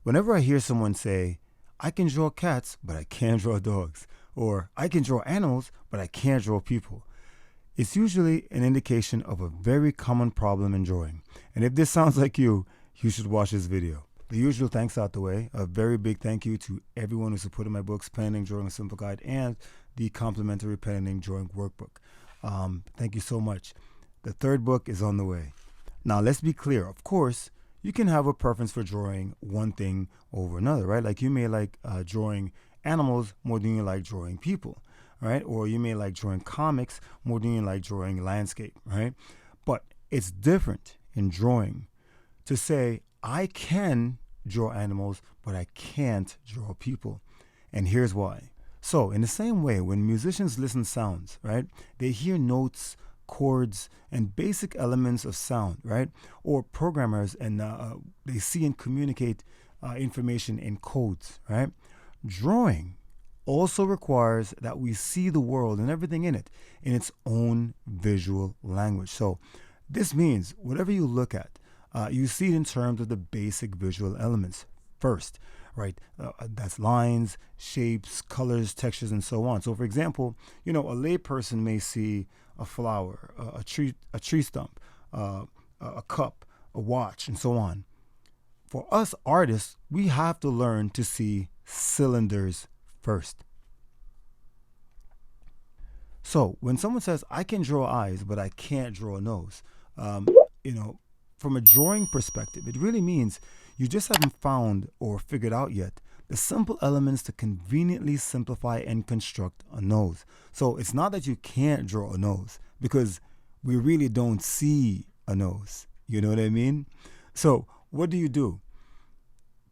Whenever I hear someone say, I can draw cats, but I can't draw dogs, or I can draw animals, but I can't draw people, it's usually an indication of a very common problem in drawing. And if this sounds like you should watch this video. The usual thanks out the way. A very big thank you to everyone who supported my books, Pen and Ink Drawing a Simple Guide, and the complimentary Pen and Ink Drawing Workbook. Thank you so much. The third book is on the way. Now, let's be clear. Of course, you can have a preference for drawing one thing over another, right? Like you may like drawing animals more than you like drawing people, right? Or you may like drawing comics more than you like drawing landscape, right? But it's different in drawing to say, I can draw animals, but I can't draw people. And here's why. So in the same way, when musicians listen sounds, right, they hear notes, chords, and basic elements of sound, right? Or programmers, and they see and communicate information in codes, right? Drawing also requires that we see the world and everything in it in its own visual language. So this means whatever you look at, you see it in terms of the basic visual elements first, right? That's lines, shapes, colors, textures, and so on. So for example, a layperson may see a flower, a tree stump, a cup, a watch, and so on. For us artists, we have to learn to see cylinders first. So when someone says, I can draw eyes, but I can't draw a nose, from a drawing perspective, it really means you just haven't found or figured out yet the simple elements to conveniently simplify and construct a nose. So it's not that you can't draw a nose, because we really don't see a nose. You know what I mean? So what do?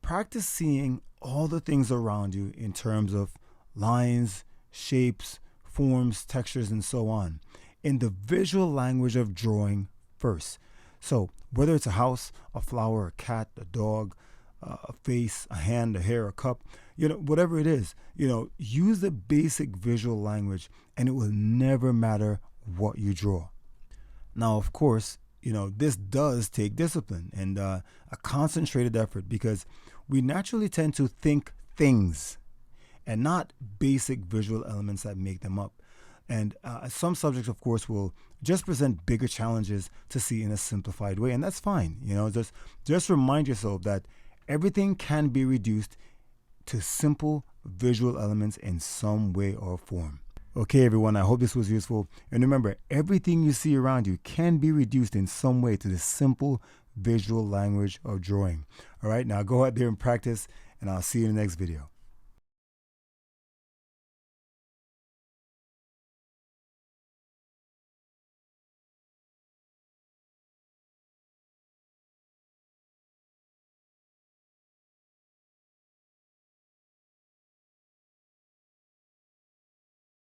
Practice seeing all the things around you in terms of lines, shapes, forms, textures, and so on, in the visual language of drawing first. So whether it's a house, a flower, a cat, a dog, a face, a hand, a hair, a cup, whatever it is, use the basic visual language, and it will never matter what you draw. Now, of course, this does take discipline and a concentrated effort, because we naturally tend to think things and not basic visual elements that make them up. And some subjects, of course, will just present bigger challenges to see in a simplified way, and that's fine. Just remind yourself that everything can be reduced to simple visual elements in some way or form. Okay, everyone, I hope this was useful. And remember, everything you see around you can be reduced in some way to the simple visual language of drawing. All right, now go out there and practice, and I'll see you in the next video.